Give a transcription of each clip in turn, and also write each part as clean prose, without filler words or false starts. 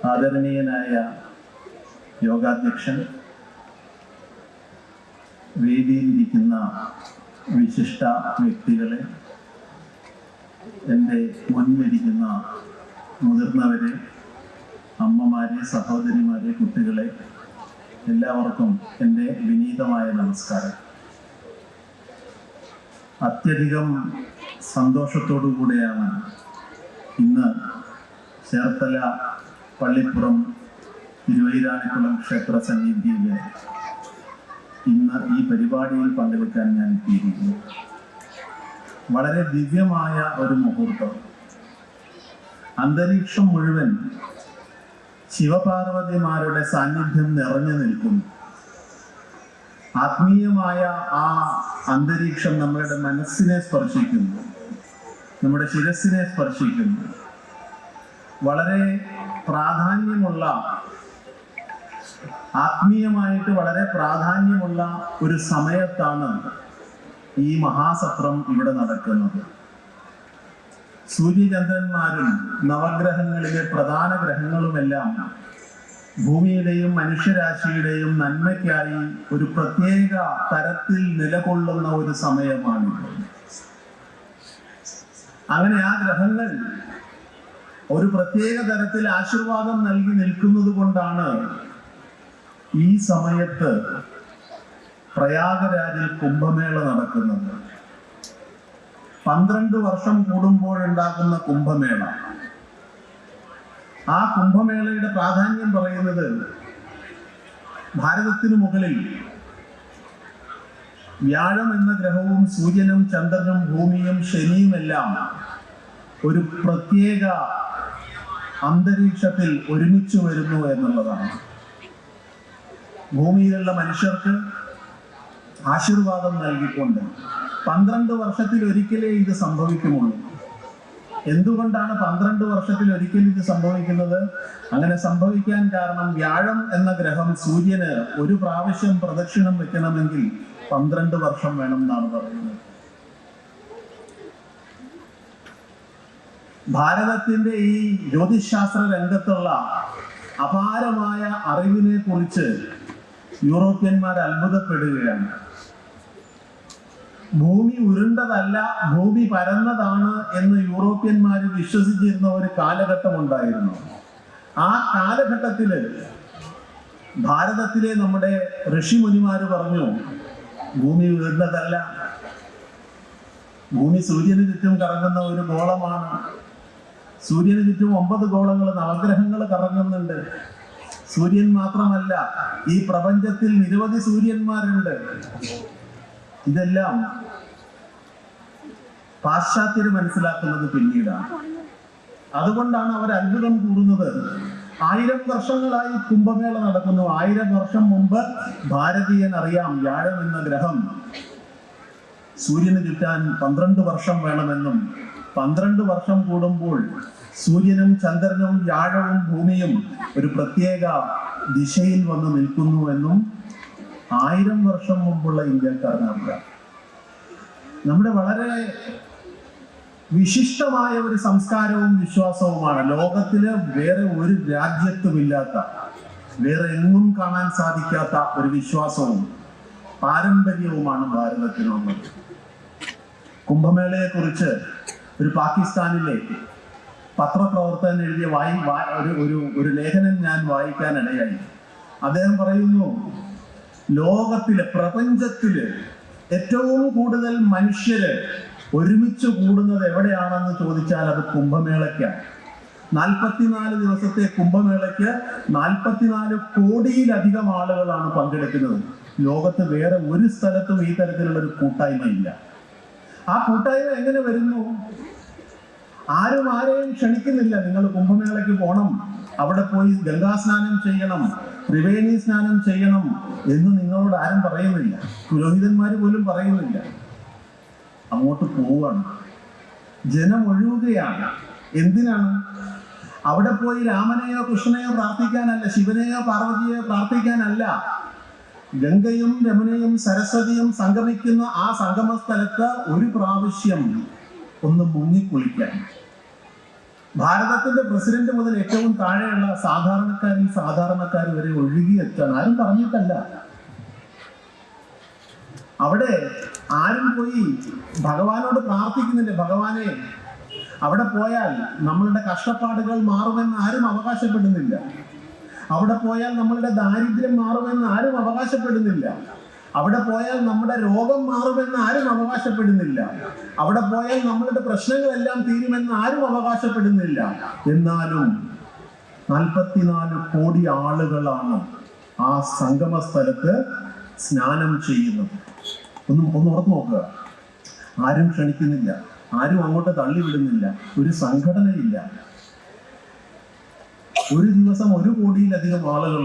ആദരണീയനായ യോഗാധ്യക്ഷൻ, വേദിയിലിരിക്കുന്ന വിശിഷ്ട വ്യക്തികളെ, എൻ്റെ മുന്നിലിരിക്കുന്ന മുതിർന്നവരെ, അമ്മമാരെ, സഹോദരിമാരെ, കുട്ടികളെ, എല്ലാവർക്കും എൻ്റെ വിനീതമായ നമസ്കാരം. അത്യധികം സന്തോഷത്തോടു കൂടെയാണ് ഇന്ന് ചേർത്തല പള്ളിപ്പുറം തിരുവൈരാണിക്കുളം ക്ഷേത്ര സന്നിധിയിൽ ഇന്ന് ഈ പരിപാടിയിൽ പങ്കെടുക്കാൻ ഞാൻ എത്തിയിരിക്കുന്നു. വളരെ ദിവ്യമായ ഒരു മുഹൂർത്തം. അന്തരീക്ഷം മുഴുവൻ ശിവപാർവതിമാരുടെ സാന്നിധ്യം നിറഞ്ഞു നിൽക്കുന്നു. ആത്മീയമായ ആ അന്തരീക്ഷം നമ്മുടെ മനസ്സിനെ സ്പർശിക്കുന്നു, നമ്മുടെ ശിരസിനെ സ്പർശിക്കുന്നു. വളരെ പ്രാധാന്യമുള്ള, ആത്മീയമായിട്ട് വളരെ പ്രാധാന്യമുള്ള ഒരു സമയത്താണ് ഈ മഹാസത്രം ഇവിടെ നടക്കുന്നത്. സൂര്യചന്ദ്രന്മാരും നവഗ്രഹങ്ങളിലെ പ്രധാന ഗ്രഹങ്ങളുമെല്ലാം ഭൂമിയുടെയും മനുഷ്യരാശിയുടെയും നന്മയ്ക്കായി ഒരു പ്രത്യേക തരത്തിൽ നിലകൊള്ളുന്ന ഒരു സമയമാണിത്. അങ്ങനെ ആ ഗ്രഹങ്ങൾ ഒരു പ്രത്യേക തരത്തിൽ ആശീർവാദം നൽകി നിൽക്കുന്നത് കൊണ്ടാണ് ഈ സമയത്ത് പ്രയാഗരാജിൽ കുംഭമേള നടക്കുന്നത്. 12 വർഷം കൂടുമ്പോഴുണ്ടാകുന്ന കുംഭമേള. ആ കുംഭമേളയുടെ പ്രാധാന്യം പറയുന്നത്, ഭാരതത്തിനു മുകളിൽ വ്യാഴം എന്ന ഗ്രഹവും സൂര്യനും ചന്ദ്രനും ഭൂമിയും ശനിയുമെല്ലാം ഒരു പ്രത്യേക അന്തരീക്ഷത്തിൽ ഒരുമിച്ച് വരുന്നു എന്നുള്ളതാണ്. ഭൂമിയിലുള്ള മനുഷ്യർക്ക് ആശീർവാദം നൽകിക്കൊണ്ട് 12 വർഷത്തിൽ ഒരിക്കലേ ഇത് സംഭവിക്കുമുള്ളൂ. എന്തുകൊണ്ടാണ് 12 വർഷത്തിൽ ഒരിക്കൽ ഇത് സംഭവിക്കുന്നത്? അങ്ങനെ സംഭവിക്കാൻ കാരണം, വ്യാഴം എന്ന ഗ്രഹം സൂര്യന് ഒരു പ്രാവശ്യം പ്രദക്ഷിണം വെക്കണമെങ്കിൽ 12 വർഷം വേണം എന്നാണ് പറയുന്നത്. ഭാരതത്തിന്റെ ഈ ജ്യോതിശാസ്ത്ര രംഗത്തുള്ള അപാരമായ അറിവിനെ കുറിച്ച് യൂറോപ്യന്മാർ അത്ഭുതപ്പെടുകയാണ്. ഭൂമി ഉരുണ്ടതല്ല, ഭൂമി പരന്നതാണ് എന്ന് യൂറോപ്യന്മാർ വിശ്വസിച്ചിരുന്ന ഒരു കാലഘട്ടം ഉണ്ടായിരുന്നു. ആ കാലഘട്ടത്തില് ഭാരതത്തിലെ നമ്മുടെ ഋഷിമുനിമാര് പറഞ്ഞു, ഭൂമി ഉരുണ്ടതല്ല, ഭൂമി സൂര്യന് ചുറ്റും കറങ്ങുന്ന ഒരു ഗോളമാണ്. സൂര്യന് ചുറ്റും 9 ഗോളങ്ങൾ, നവഗ്രഹങ്ങൾ കറങ്ങുന്നുണ്ട്. സൂര്യൻ മാത്രമല്ല, ഈ പ്രപഞ്ചത്തിൽ നിരവധി സൂര്യന്മാരുണ്ട്. ഇതെല്ലാം പാശ്ചാത്യര് മനസ്സിലാക്കുന്നത് പിന്നീടാണ്. അതുകൊണ്ടാണ് അവർ അത്ഭുതം കൂടുന്നത്. 1000 വർഷങ്ങളായി കുംഭമേള നടക്കുന്നു. 1000 വർഷം മുമ്പ് ഭാരതീയൻ അറിയാം, വ്യാഴം എന്ന ഗ്രഹം സൂര്യന് ചുറ്റാൻ 12 വർഷം വേണമെന്നും 12 വർഷം കൂടുമ്പോൾ സൂര്യനും ചന്ദ്രനും വ്യാഴവും ഭൂമിയും ഒരു പ്രത്യേക ദിശയിൽ വന്ന് നിൽക്കുന്നു എന്നും 1000 വർഷം മുമ്പുള്ള ഇന്ത്യക്കാരനറിയാം. നമ്മുടെ വളരെ വിശിഷ്ടമായ ഒരു സംസ്കാരവും വിശ്വാസവുമാണ്. ലോകത്തില് വേറെ ഒരു രാജ്യത്തുമില്ലാത്ത, വേറെ എങ്ങും കാണാൻ സാധിക്കാത്ത ഒരു വിശ്വാസവും പാരമ്പര്യവുമാണ് ഭാരതത്തിനുള്ളത്. കുംഭമേളയെ കുറിച്ച് ഒരു പാകിസ്ഥാനിലെ പത്രപ്രവർത്തകൻ എഴുതിയ ഒരു ലേഖനം ഞാൻ വായിക്കാനിടയായി. അദ്ദേഹം പറയുന്നു, ലോകത്തിലെ, പ്രപഞ്ചത്തില് ഏറ്റവും കൂടുതൽ മനുഷ്യര് ഒരുമിച്ച് കൂടുന്നത് എവിടെയാണെന്ന് ചോദിച്ചാൽ അത് കുംഭമേളയ്ക്കാണ്. 44 ദിവസത്തെ കുംഭമേളയ്ക്ക് 44 കോടിയിലധികം ആളുകളാണ് പങ്കെടുക്കുന്നത്. ലോകത്ത് വേറെ ഒരു സ്ഥലത്തും ഈ തരത്തിലുള്ള ഒരു കൂട്ടായ്മയില്ല. ആ കൂട്ടായ്മ എങ്ങനെ വരുന്നു? ആരും ആരെയും ക്ഷണിക്കുന്നില്ല. നിങ്ങൾ കുംഭമേളയ്ക്ക് പോകണം, അവിടെ പോയി ഗംഗാസ്നാനം ചെയ്യണം, ത്രിവേണി സ്നാനം ചെയ്യണം എന്ന് നിങ്ങളോട് ആരും പറയുന്നില്ല. പുരോഹിതന്മാർ പോലും പറയുന്നില്ല. അങ്ങോട്ട് പോവാണ്, ജനം ഒഴുകുകയാണ്. എന്തിനാണ്? അവിടെ പോയി രാമനെയോ കൃഷ്ണനെയോ പ്രാർത്ഥിക്കാനല്ല, ശിവനെയോ പാർവതിയെയോ പ്രാർത്ഥിക്കാനല്ല. ഗംഗയും യമുനയും സരസ്വതിയും സംഗമിക്കുന്ന ആ സംഗമ സ്ഥലത്ത് ഒരു പ്രാവശ്യം ഒന്ന് മുങ്ങിക്കുളിക്കാൻ. ഭാരതത്തിന്റെ പ്രസിഡന്റ് മുതൽ ഏറ്റവും താഴെയുള്ള സാധാരണക്കാർ വരെ ഒഴുകിയെത്താൻ ആരും പറഞ്ഞിട്ടല്ല. അവിടെ ആരും പോയി ഭഗവാനോട് പ്രാർത്ഥിക്കുന്നില്ല, ഭഗവാനെ അവിടെ പോയാൽ നമ്മളുടെ കഷ്ടപ്പാടുകൾ മാറുമെന്ന് ആരും അവകാശപ്പെടുന്നില്ല. അവിടെ പോയാൽ നമ്മളുടെ ദാരിദ്ര്യം മാറുമെന്ന് ആരും അവകാശപ്പെടുന്നില്ല. അവിടെ പോയാൽ നമ്മുടെ രോഗം മാറുമെന്ന് ആരും അവകാശപ്പെടുന്നില്ല. അവിടെ പോയാൽ നമ്മളുടെ പ്രശ്നങ്ങളെല്ലാം തീരുമെന്ന് ആരും അവകാശപ്പെടുന്നില്ല. എന്നാലും 44 കോടി ആളുകളാണ് ആ സംഗമ സ്ഥലത്ത് സ്നാനം ചെയ്യുന്നത്. ഒന്ന് ഓർത്ത് നോക്കുക. ആരും ക്ഷണിക്കുന്നില്ല, ആരും അങ്ങോട്ട് തള്ളിവിടുന്നില്ല, ഒരു സംഘടനയില്ല. ഒരു ദിവസം 1 കോടിയിലധികം ആളുകൾ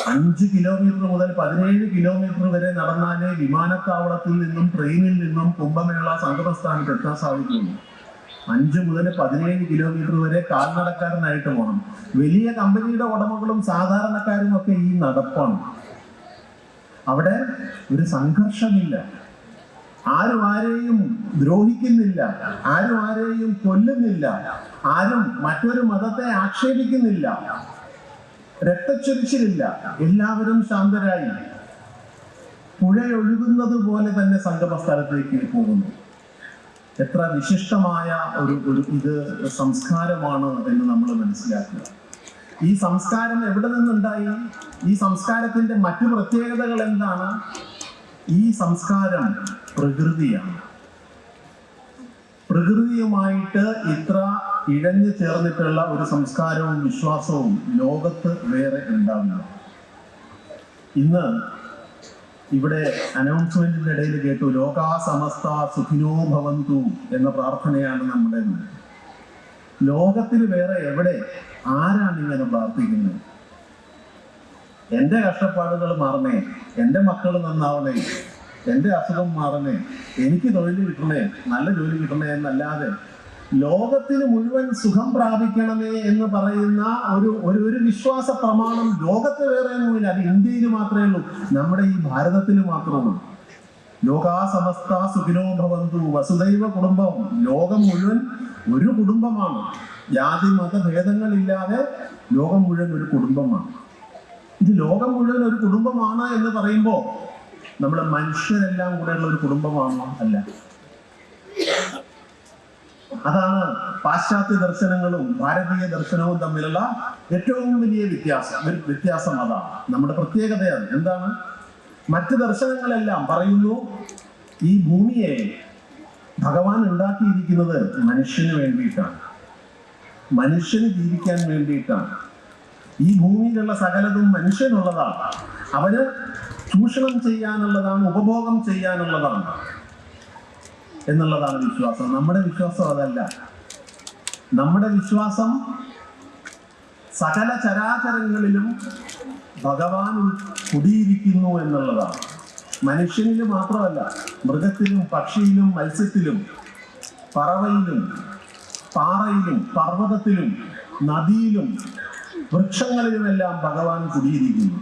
5 കിലോമീറ്റർ മുതൽ 17 കിലോമീറ്റർ വരെ നടന്നാലേ വിമാനത്താവളത്തിൽ നിന്നും ട്രെയിനിൽ നിന്നും കുംഭമേള സംഗമസ്ഥാനത്ത് എത്താൻ സാധിക്കുന്നു. 5 മുതൽ 17 കിലോമീറ്റർ വരെ കാൽനടക്കാരനായിട്ട് പോകണം. വലിയ കമ്പനിയുടെ ഉടമകളും സാധാരണക്കാരും ഒക്കെ ഈ നടപ്പാണ്. അവിടെ ഒരു സംഘർഷമില്ല, ആരും ആരെയും ദ്രോഹിക്കുന്നില്ല, ആരും ആരെയും കൊല്ലുന്നില്ല, ആരും മറ്റൊരു മതത്തെ ആക്ഷേപിക്കുന്നില്ല, രക്തച്ചൊരിച്ചിലില്ല. എല്ലാവരും ശാന്തരായി പുഴയൊഴുകുന്നത് പോലെ തന്നെ സംഗമ സ്ഥലത്തേക്ക് പോകുന്നു. എത്ര വിശിഷ്ടമായ ഒരു ഇത് സംസ്കാരമാണ് എന്ന് നമ്മൾ മനസ്സിലാക്കുക. ഈ സംസ്കാരം എവിടെ നിന്നുണ്ടായി? ഈ സംസ്കാരത്തിന്റെ മറ്റു പ്രത്യേകതകൾ എന്താണ്? ഈ സംസ്കാരം പ്രകൃതിയാണ്. പ്രകൃതിയുമായിട്ട് ഇത്ര ഇഴഞ്ഞു ചേർന്നിട്ടുള്ള ഒരു സംസ്കാരവും വിശ്വാസവും ലോകത്ത് വേറെ ഉണ്ടാവില്ല. ഇന്ന് ഇവിടെ അനൗൺസ്മെന്റിന്റെ ഇടയിൽ കേട്ടു, ലോകാ സമസ്ത സുഖിനോ ഭവന്തു എന്ന പ്രാർത്ഥനയാണ് നമ്മുടെ. ലോകത്തിൽ വേറെ എവിടെ ആരാണ് ഇങ്ങനെ പ്രാർത്ഥിക്കുന്നത്? എൻ്റെ കഷ്ടപ്പാടുകൾ മാറണേ, എൻ്റെ മക്കൾ നന്നാവണേ, എൻ്റെ അസുഖം മാറണേ, എനിക്ക് തൊഴിൽ കിട്ടണേ, നല്ല ജോലി കിട്ടണേ എന്നല്ലാതെ ലോകത്തിന് മുഴുവൻ സുഖം പ്രാപിക്കണമേ എന്ന് പറയുന്ന ഒരു വിശ്വാസ പ്രമാണം ലോകത്ത് വേറെ ഒന്നുമില്ല. അത് ഇന്ത്യയിൽ മാത്രമേ ഉള്ളൂ, നമ്മുടെ ഈ ഭാരതത്തിൽ മാത്രമേ ഉള്ളൂ. ലോകാ സമസ്ത സുഖിനോ ഭവന്തു, വസുദൈവ കുടുംബം. ലോകം മുഴുവൻ ഒരു കുടുംബമാണ്. ജാതി മതഭേദങ്ങളില്ലാതെ ലോകം മുഴുവൻ ഒരു കുടുംബമാണ്. ഇത് ലോകം മുഴുവൻ ഒരു കുടുംബമാണ് എന്ന് പറയുമ്പോൾ നമ്മൾ മനുഷ്യരെല്ലാം കൂടെയുള്ള ഒരു കുടുംബമാണോ? അല്ല. അതാണ് പാശ്ചാത്യ ദർശനങ്ങളും ഭാരതീയ ദർശനവും തമ്മിലുള്ള ഏറ്റവും വലിയ വ്യത്യാസം. അതാണ് നമ്മുടെ പ്രത്യേകതയാണ്. എന്താണ്? മറ്റ് ദർശനങ്ങളെല്ലാം പറയുന്നു, ഈ ഭൂമിയെ ഭഗവാൻ ഉണ്ടാക്കിയിരിക്കുന്നത് മനുഷ്യന് വേണ്ടിയിട്ടാണ്, മനുഷ്യന് ജീവിക്കാൻ വേണ്ടിയിട്ടാണ്. ഈ ഭൂമിയിലുള്ള സകലതും മനുഷ്യനുള്ളതാണ്. അവന് ചൂഷണം ചെയ്യാനുള്ളതാണ്, ഉപഭോഗം ചെയ്യാനുള്ളതാണ് എന്നുള്ളതാണ് വിശ്വാസം. നമ്മുടെ വിശ്വാസം അതല്ല. നമ്മുടെ വിശ്വാസം സകല ചരാചരങ്ങളിലും ഭഗവാൻ കുടിയിരിക്കുന്നു എന്നുള്ളതാണ്. മനുഷ്യനിൽ മാത്രമല്ല, മൃഗത്തിലും പക്ഷിയിലും മത്സ്യത്തിലും പറവയിലും പാറയിലും പർവ്വതത്തിലും നദിയിലും വൃക്ഷങ്ങളിലുമെല്ലാം ഭഗവാൻ കുടിയിരിക്കുന്നു.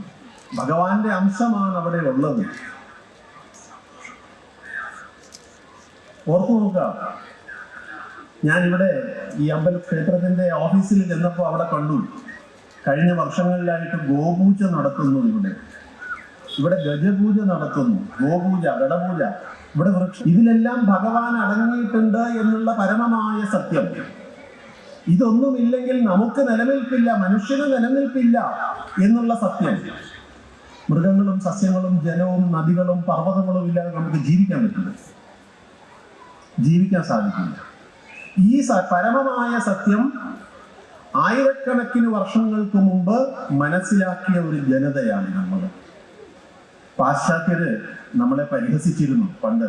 ഭഗവാന്റെ അംശമാണ് അവിടെ ഉള്ളത്. ഓർത്തു നോക്കുക. ഞാനിവിടെ ഈ ക്ഷേത്രത്തിന്റെ ഓഫീസിൽ ചെന്നപ്പോൾ അവിടെ കണ്ടു, കഴിഞ്ഞ വർഷങ്ങളിലായിട്ട് ഗോപൂജ നടത്തുന്നു. ഇവിടെ ഗജപൂജ നടത്തുന്നു, ഗോപൂജ, ഗടപൂജ, ഇവിടെ ഇതിലെല്ലാം ഭഗവാൻ അടങ്ങിയിട്ടുണ്ട് എന്നുള്ള പരമമായ സത്യം. ഇതൊന്നുമില്ലെങ്കിൽ നമുക്ക് നിലനിൽപ്പില്ല, മനുഷ്യന് നിലനിൽപ്പില്ല എന്നുള്ള സത്യം. മൃഗങ്ങളും സസ്യങ്ങളും ജലവും നദികളും പർവ്വതങ്ങളും ഇല്ലാതെ നമുക്ക് ജീവിക്കാൻ പറ്റില്ല, ജീവിക്കാൻ സാധിക്കില്ല. ഈ പരമമായ സത്യം ആയിരക്കണക്കിന് വർഷങ്ങൾക്ക് മുമ്പ് മനസ്സിലാക്കിയ ഒരു ജനതയാണ് നമ്മൾ. പാശ്ചാത്യര് നമ്മളെ പരിഹസിച്ചിരുന്നു പണ്ട്.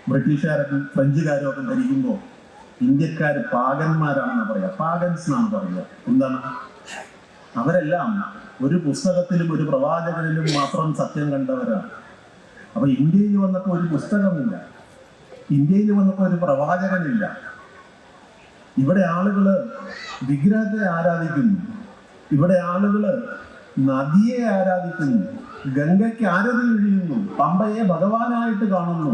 ബ്രിട്ടീഷുകാരൊക്കെ ഫ്രഞ്ചുകാരും ഒക്കെ ഭരിക്കുമ്പോൾ ഇന്ത്യക്കാര് പാഗന്മാരാണെന്ന് പറയാ, പാഗൻസ് എന്നാണ് പറയുക. എന്താണ്? അവരെല്ലാം ഒരു പുസ്തകത്തിലും ഒരു പ്രവാചകനിലും മാത്രം സത്യം കണ്ടവരാണ്. അപ്പൊ ഇന്ത്യയിൽ വന്നപ്പോൾ ഒരു പുസ്തകമില്ല, ഇന്ത്യയിൽ വന്നപ്പോൾ ഒരു പ്രവാചകനില്ല. ഇവിടെ ആളുകള് വിഗ്രഹത്തെ ആരാധിക്കുന്നു, ഇവിടെ ആളുകള് നദിയെ ആരാധിക്കുന്നു, ഗംഗയ്ക്ക് ആരതി ഒഴിയുന്നു, പമ്പയെ ഭഗവാനായിട്ട് കാണുന്നു.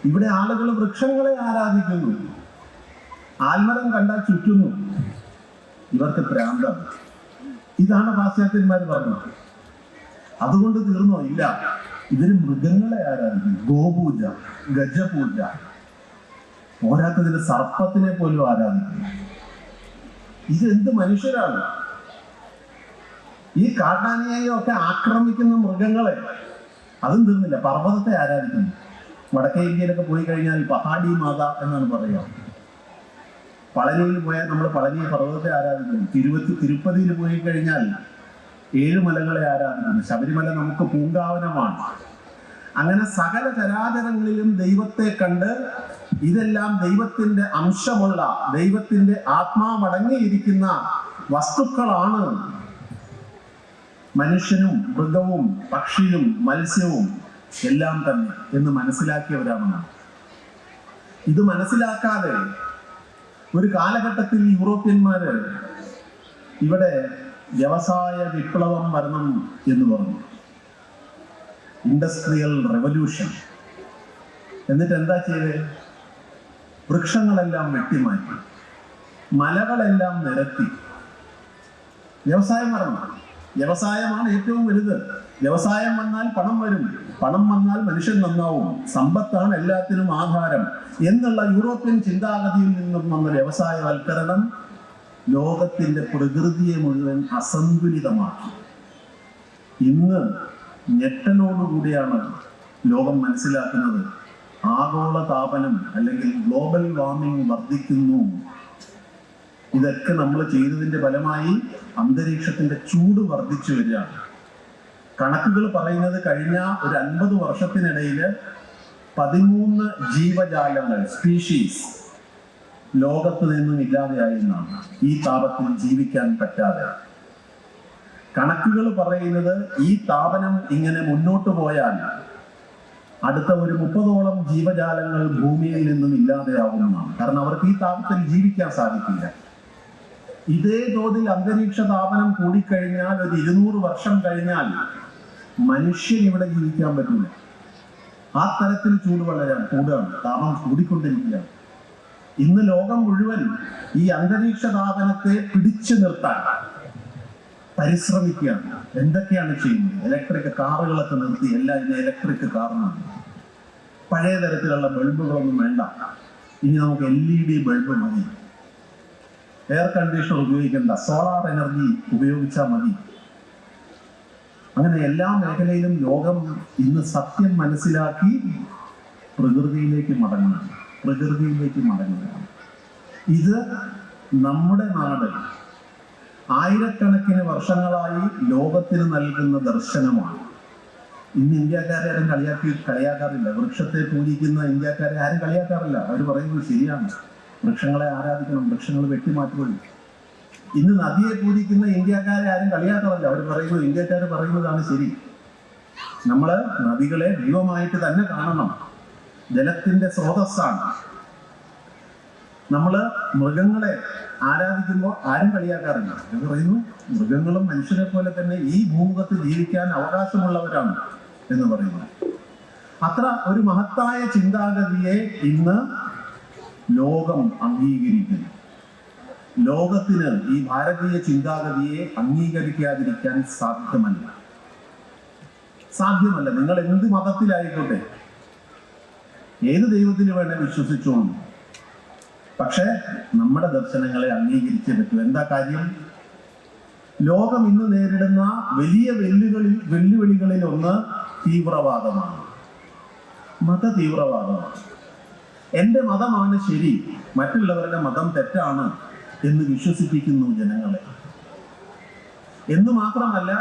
ഇവിടെ ആളുകൾ വൃക്ഷങ്ങളെ ആരാധിക്കുന്നു. ആൽമരം കണ്ടാൽ ചുറ്റുന്നു, ഇവർക്ക് ഭ്രാന്താണ്. ഇതാണ് പാശ്ചാത്യന്മാർ പറഞ്ഞത്. അതുകൊണ്ട് തീർന്നോ? ഇല്ല. ഇവര് മൃഗങ്ങളെ ആരാധിക്കുന്നു, ഗോപൂജ, ഗജപൂജ, പോരാത്തതിന് സർപ്പത്തിനെ പോലും ആരാധിക്കുന്നു. ഇതെന്ത് മനുഷ്യരാണ്? ഈ കാട്ടാനയെയും ഒക്കെ ആക്രമിക്കുന്ന മൃഗങ്ങളെ, അതും തീർന്നില്ല, പർവ്വതത്തെ ആരാധിക്കുന്നു. വടക്കേ ഇന്ത്യയിലൊക്കെ പോയി കഴിഞ്ഞാൽ പഹാഡി മാത എന്നാണ് പറയുക. പളനിയിൽ പോയാൽ നമ്മൾ പളനി പർവ്വതത്തെ ആരാധിക്കുന്നു. തിരുപ്പതിയിൽ പോയി കഴിഞ്ഞാൽ 7 മലകളെ ആരാധിക്കുന്നു. ശബരിമല നമുക്ക് പൂങ്കാവനമാണ്. അങ്ങനെ സകല ചരാചരങ്ങളിലും ദൈവത്തെ കണ്ട് ഇതെല്ലാം ദൈവത്തിന്റെ അംശമുള്ള, ദൈവത്തിന്റെ ആത്മാവടങ്ങിയിരിക്കുന്ന വസ്തുക്കളാണ്, മനുഷ്യനും മൃഗവും പക്ഷിയും മത്സ്യവും എല്ലാം തന്നെ എന്ന് മനസ്സിലാക്കിയവരാണ് നാം. ഇത് മനസ്സിലാക്കാതെ ഒരു കാലഘട്ടത്തിൽ യൂറോപ്യന്മാര് ഇവിടെ വ്യവസായ വിപ്ലവം വരണം എന്ന് പറഞ്ഞു, ഇൻഡസ്ട്രിയൽ റെവല്യൂഷൻ. എന്നിട്ട് എന്താ ചെയ്തത്? വൃക്ഷങ്ങളെല്ലാം വെട്ടിമാറ്റി, മലകളെല്ലാം നിരത്തി, വ്യവസായം വരണം. വ്യവസായമാണ് ഏറ്റവും വലുത്. വ്യവസായം വന്നാൽ പണം വരും, പണം വന്നാൽ മനുഷ്യൻ നന്നാവും, സമ്പത്താണ് എല്ലാത്തിനും ആധാരം എന്നുള്ള യൂറോപ്യൻ ചിന്താഗതിയിൽ നിന്നും വന്ന വ്യവസായവൽക്കരണം ലോകത്തിന്റെ പ്രകൃതിയെ മുഴുവൻ അസന്തുലിതമാക്കി. ഇന്ന് ഞെട്ടലോടുകൂടിയാണ് ലോകം മനസ്സിലാക്കുന്നത് ആഗോള താപനം അല്ലെങ്കിൽ ഗ്ലോബൽ വാർമിംഗ് വർദ്ധിക്കുന്നു. ഇതൊക്കെ നമ്മൾ ചെയ്തതിന്റെ ഫലമായി അന്തരീക്ഷത്തിന്റെ ചൂട് വർദ്ധിച്ചു വരികയാണ്. കണക്കുകൾ പറയുന്നത് കഴിഞ്ഞ ഒരു 50 വർഷത്തിനിടയിൽ 13 ജീവജാലങ്ങൾ, സ്പീഷീസ് ലോകത്ത് നിന്നും ഇല്ലാതെയായി എന്നാണ്, ഈ താപത്തിൽ ജീവിക്കാൻ പറ്റാതെ. കണക്കുകൾ പറയുന്നത് ഈ താപനം ഇങ്ങനെ മുന്നോട്ട് പോയാൽ അടുത്ത ഒരു 30ഓളം ജീവജാലങ്ങൾ ഭൂമിയിൽ നിന്നും ഇല്ലാതെയാവുമെന്നാണ്. കാരണം അവർക്ക് ഈ താപത്തിൽ ജീവിക്കാൻ സാധിക്കില്ല. ഇതേ തോതിൽ അന്തരീക്ഷ താപനം കൂടിക്കഴിഞ്ഞാൽ ഒരു 200 വർഷം കഴിഞ്ഞാൽ മനുഷ്യൻ ഇവിടെ ജീവിക്കാൻ പറ്റില്ല. ആ തരത്തിൽ ചൂട് കൂടുകയാണ്, താപം കൂടിക്കൊണ്ടിരിക്കുകയാണ്. ഇന്ന് ലോകം മുഴുവൻ ഈ അന്തരീക്ഷ താപനത്തെ പിടിച്ചു നിർത്താൻ പരിശ്രമിക്കുകയാണ്. എന്തൊക്കെയാണ് ചെയ്യുന്നത്? ഇലക്ട്രിക് കാറുകളൊക്കെ നിർത്തി, എല്ലാം ഇന്ന് ഇലക്ട്രിക് കാറാണ്. പഴയ തരത്തിലുള്ള ബൾബുകളൊന്നും വേണ്ട, ഇനി നമുക്ക് LED ബൾബ് മതി. എയർ കണ്ടീഷണർ ഉപയോഗിക്കേണ്ട, സോളാർ എനർജി ഉപയോഗിച്ചാൽ മതി. അങ്ങനെ എല്ലാ മേഖലയിലും ലോകം ഇന്ന് സത്യം മനസ്സിലാക്കി പ്രകൃതിയിലേക്ക് മടങ്ങുകയാണ്. ഇത് നമ്മുടെ നാട് ആയിരക്കണക്കിന് വർഷങ്ങളായി ലോകത്തിന് നൽകുന്ന ദർശനമാണ്. ഇന്ന് ഇന്ത്യക്കാരെ ആരും കളിയാക്കാറില്ല. വൃക്ഷത്തെ പൂജിക്കുന്ന ഇന്ത്യക്കാരെ ആരും കളിയാക്കാറില്ല. അവർ പറയുന്നത് ശരിയാണ്, വൃക്ഷങ്ങളെ ആരാധിക്കണം, വൃക്ഷങ്ങൾ വെട്ടിമാറ്റുകയും. ഇന്ന് നദിയെ പൂജിക്കുന്ന ഇന്ത്യക്കാരെ ആരും കളിയാക്കാറില്ല. അവർ പറയുന്നത്, ഇന്ത്യക്കാർ പറയുന്നതാണ് ശരി. നമ്മള് നദികളെ ദൈവമായിട്ട് തന്നെ കാണണം, ജലത്തിന്റെ സ്രോതസ്സാണ്. നമ്മള് മൃഗങ്ങളെ ആരാധിക്കുമ്പോൾ ആരും കളിയാക്കാറില്ല. അവർ പറയുന്നു മൃഗങ്ങളും മനുഷ്യരെ പോലെ തന്നെ ഈ ഭൂമുഖത്ത് ജീവിക്കാൻ അവകാശമുള്ളവരാണ് എന്ന് പറയുന്നു. അത്ര ഒരു മഹത്തായ ചിന്താഗതിയെ ഇന്ന് ലോകം അംഗീകരിക്കുന്നു. ലോകത്തിന് ഈ ഭാരതീയ ചിന്താഗതിയെ അംഗീകരിക്കാതിരിക്കാൻ സാധ്യമല്ല. നിങ്ങൾ എന്ത് മതത്തിലായിക്കോട്ടെ, ഏത് ദൈവത്തിന് വേണേ വിശ്വസിച്ചോളൂ, പക്ഷെ നമ്മുടെ ദർശനങ്ങളെ അംഗീകരിച്ചേ പറ്റൂ. എന്താ കാര്യം? ലോകം ഇന്ന് നേരിടുന്ന വലിയ വെല്ലുവിളികളിൽ ഒന്ന് തീവ്രവാദമാണ്, മതതീവ്രവാദമാണ്. എൻ്റെ മതമാണ് ശരി, മറ്റുള്ളവരുടെ മതം തെറ്റാണ് എന്ന് വിശ്വസിപ്പിക്കുന്നു ജനങ്ങളെ. എന്ന് മാത്രമല്ല,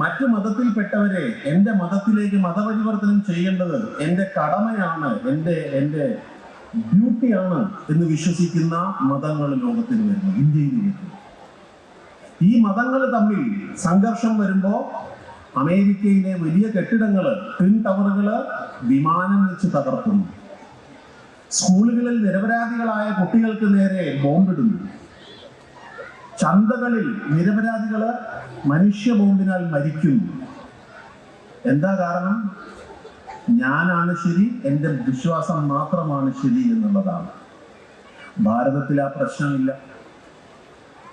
മറ്റു മതത്തിൽപ്പെട്ടവരെ എൻ്റെ മതത്തിലേക്ക് മതപരിവർത്തനം ചെയ്യേണ്ടത് എൻ്റെ കടമയാണ്, എൻ്റെ ഡ്യൂട്ടിയാണ് എന്ന് വിശ്വസിക്കുന്ന മതങ്ങൾ ലോകത്തിൽ വരുന്നു, ഇന്ത്യയിൽ വരുന്നു. ഈ മതങ്ങൾ തമ്മിൽ സംഘർഷം വരുമ്പോൾ അമേരിക്കയിലെ വലിയ കെട്ടിടങ്ങൾ, ട്വിൻ ടവറുകൾ വിമാനം വെച്ച് തകർക്കുന്നു. സ്കൂളുകളിൽ നിരപരാധികളായ കുട്ടികൾക്ക് നേരെ ബോംബിടുന്നു. ചന്തകളിൽ നിരപരാധികള് മനുഷ്യ ബോംബിനാൽ മരിക്കുന്നു. എന്താ കാരണം? ഞാനാണ് ശരി, എൻ്റെ വിശ്വാസം മാത്രമാണ് ശരി എന്നുള്ളതാണ്. ഭാരതത്തിൽ ആ പ്രശ്നമില്ല.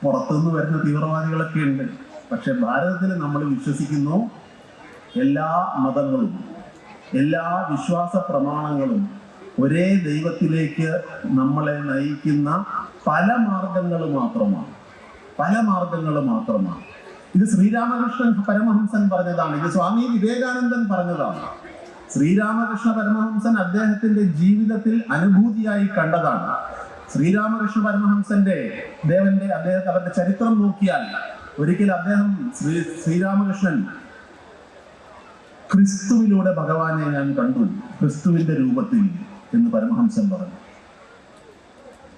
പുറത്തുനിന്ന് വരുന്ന തീവ്രവാദികളൊക്കെ ഉണ്ട്. പക്ഷെ ഭാരതത്തിൽ നമ്മൾ വിശ്വസിക്കുന്നു, എല്ലാ മതങ്ങളും എല്ലാ വിശ്വാസ പ്രമാണങ്ങളും ഒരേ ദൈവത്തിലേക്ക് നമ്മളെ നയിക്കുന്ന പല മാർഗങ്ങൾ മാത്രമാണ്. ഇത് ശ്രീരാമകൃഷ്ണൻ പരമഹംസൻ പറഞ്ഞതാണ്. ഇത് സ്വാമി വിവേകാനന്ദൻ പറഞ്ഞതാണ്. ശ്രീരാമകൃഷ്ണ പരമഹംസൻ അദ്ദേഹത്തിന്റെ ജീവിതത്തിൽ അനുഭൂതിയായി കണ്ടതാണ്. ശ്രീരാമകൃഷ്ണ പരമഹംസന്റെ അവരുടെ ചരിത്രം നോക്കിയാൽ ഒരിക്കൽ അദ്ദേഹം ശ്രീരാമകൃഷ്ണൻ ക്രിസ്തുവിലൂടെ ഭഗവാനെ ഞാൻ കണ്ടു, ക്രിസ്തുവിന്റെ രൂപത്തിൽ എന്ന് പരമഹംസൻ പറഞ്ഞു.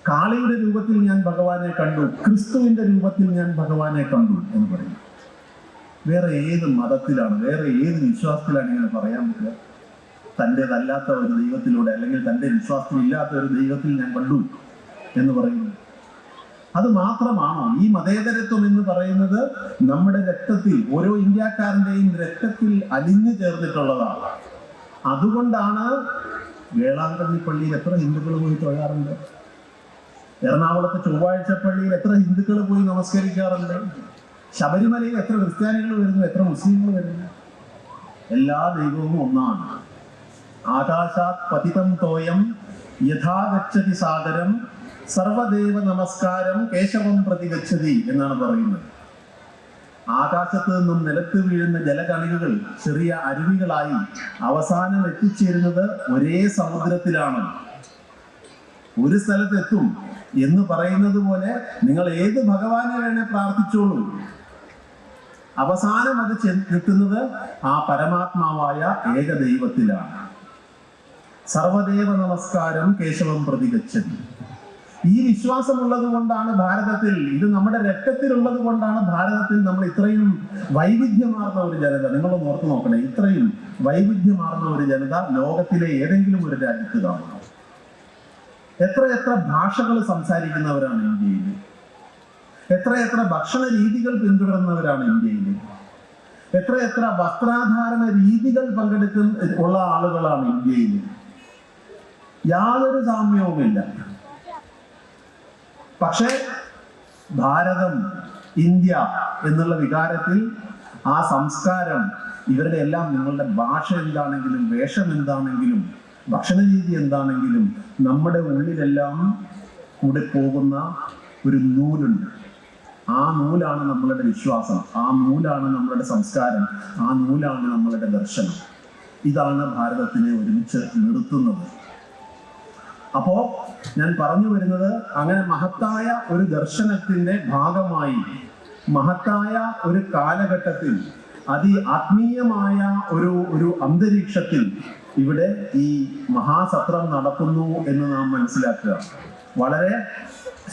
കാളിയുടെ രൂപത്തിൽ ഞാൻ ഭഗവാനെ കണ്ടു, ക്രിസ്തുവിന്റെ രൂപത്തിൽ ഞാൻ ഭഗവാനെ കണ്ടു എന്ന് പറയും. വേറെ ഏത് മതത്തിലാണ്, വേറെ ഏത് വിശ്വാസത്തിലാണ് ഇങ്ങനെ പറയാൻ പറ്റുക? തൻ്റെതല്ലാത്ത ഒരു ദൈവത്തിലൂടെ, അല്ലെങ്കിൽ തൻ്റെ വിശ്വാസത്തിൽ ഇല്ലാത്ത ഒരു ദൈവത്തിൽ ഞാൻ കണ്ടു എന്ന് പറയുന്നു. അത് മാത്രമാണോ? ഈ മതേതരത്വം എന്ന് പറയുന്നത് നമ്മുടെ രക്തത്തിൽ, ഓരോ ഇന്ത്യക്കാരന്റെയും രക്തത്തിൽ അലിഞ്ഞു ചേർന്നിട്ടുള്ളതാണ്. അതുകൊണ്ടാണ് വേളാങ്കണ്ണി പള്ളിയിൽ എത്ര ഹിന്ദുക്കൾ പോയി തൊഴാറുണ്ട്? എറണാകുളത്തെ ചൊവ്വാഴ്ച പള്ളിയിൽ എത്ര ഹിന്ദുക്കൾ പോയി നമസ്കരിക്കാറുണ്ട്? ശബരിമലയിൽ എത്ര ക്രിസ്ത്യാനികൾ വരുന്നു, എത്ര മുസ്ലിങ്ങൾ വരുന്നു? എല്ലാ ദൈവവും ഒന്നാണ്. ആകാശാത് പതിതം തോയം യഥാ ഗച്ഛതി സാഗരം സർവദേവ നമസ്കാരം കേശവം പ്രതി ഗച്ഛതി എന്നാണ് പറയുന്നത്. ആകാശത്ത് നിന്നും നിലത്ത് വീഴുന്ന ജലകണികകൾ ചെറിയ അരുവികളായി അവസാനം എത്തിച്ചേരുന്നത് ഒരേ സമുദ്രത്തിലാണ്. ഒരു സ്ഥലത്തെത്തും എന്ന് പറയുന്നത് പോലെ നിങ്ങൾ ഏത് ഭഗവാനെ വേണേ പ്രാർത്ഥിച്ചോളൂ, അവസാനം അത് കിട്ടുന്നത് ആ പരമാത്മാവായ ഏകദൈവത്തിലാണ്. സർവദേവ നമസ്കാരം കേശവം പ്രതി ഗച്ഛതി. ഈ വിശ്വാസമുള്ളത് കൊണ്ടാണ് ഭാരതത്തിൽ, ഇത് നമ്മുടെ രക്തത്തിലുള്ളത് കൊണ്ടാണ് ഭാരതത്തിൽ നമ്മൾ ഇത്രയും വൈവിധ്യമാർന്ന ഒരു ജനത, നിങ്ങളൊന്ന് ഓർത്ത് നോക്കണേ, ഇത്രയും വൈവിധ്യമാർന്ന ഒരു ജനത ലോകത്തിലെ ഏതെങ്കിലും ഒരു രാജ്യത്ത് കാണണം. എത്ര ഭാഷകൾ സംസാരിക്കുന്നവരാണ് ഇന്ത്യയിൽ, എത്ര ഭക്ഷണ രീതികൾ പിന്തുടരുന്നവരാണ് ഇന്ത്യയിൽ, എത്ര വസ്ത്രാധാരണ രീതികൾ ഉള്ള ആളുകളാണ് ഇന്ത്യയിൽ. യാതൊരു സാമ്യവുമില്ല. പക്ഷെ ഭാരതം, ഇന്ത്യ എന്നുള്ള വികാരത്തിൽ ആ സംസ്കാരം, ഇവരുടെ എല്ലാം, നിങ്ങളുടെ ഭാഷ എന്താണെങ്കിലും വേഷം എന്താണെങ്കിലും ഭക്ഷണ രീതി എന്താണെങ്കിലും നമ്മുടെ ഉള്ളിലെല്ലാം കൂടെ പോകുന്ന ഒരു നൂലുണ്ട്. ആ നൂലാണ് നമ്മളുടെ വിശ്വാസം, ആ നൂലാണ് നമ്മളുടെ സംസ്കാരം, ആ നൂലാണ് നമ്മളുടെ ദർശനം. ഇതാണ് ഭാരതത്തിനെ ഒരുമിച്ച് നിർത്തുന്നത്. അപ്പോ ഞാൻ പറഞ്ഞു വരുന്നത്, അങ്ങനെ മഹത്തായ ഒരു ദർശനത്തിന്റെ ഭാഗമായി, മഹത്തായ ഒരു കാലഘട്ടത്തിൽ, ആത്മീയമായ ഒരു അന്തരീക്ഷത്തിൽ ഇവിടെ ഈ മഹാസത്രം നടക്കുന്നു എന്ന് നാം മനസ്സിലാക്കുക. വളരെ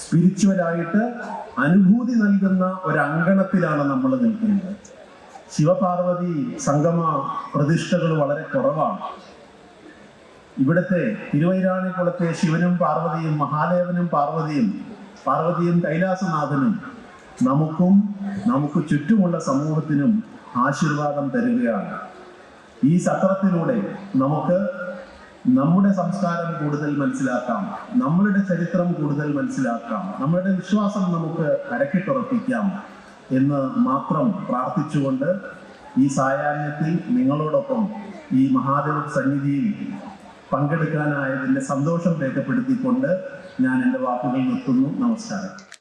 സ്പിരിച്വലായിട്ട് അനുഭൂതി നൽകുന്ന ഒരു അങ്കണത്തിലാണ് നമ്മൾ നിൽക്കുന്നത്. ശിവപാർവതി സംഗമ പ്രതിഷ്ഠകൾ വളരെ കുറവാണ്. ഇവിടുത്തെ തിരുവൈരാണിക്കുളത്തെ ശിവനും പാർവതിയും, മഹാദേവനും പാർവതിയും കൈലാസനാഥനും നമുക്ക് ചുറ്റുമുള്ള സമൂഹത്തിനും ആശീർവാദം തരികയാണ്. ഈ സത്രത്തിലൂടെ നമുക്ക് നമ്മുടെ സംസ്കാരം കൂടുതൽ മനസ്സിലാക്കാം, നമ്മളുടെ ചരിത്രം കൂടുതൽ മനസ്സിലാക്കാം, നമ്മളുടെ വിശ്വാസം നമുക്ക് കരക്കിട്ടുറപ്പിക്കാം എന്ന് മാത്രം പ്രാർത്ഥിച്ചുകൊണ്ട് ഈ സായാഹ്നത്തിൽ നിങ്ങളോടൊപ്പം ഈ മഹാദേവ സന്നിധിയിൽ പങ്കെടുക്കാനായതിൻ്റെ സന്തോഷം രേഖപ്പെടുത്തിക്കൊണ്ട് ഞാൻ എൻ്റെ വാക്കുകൾ നിർത്തുന്നു. നമസ്കാരം.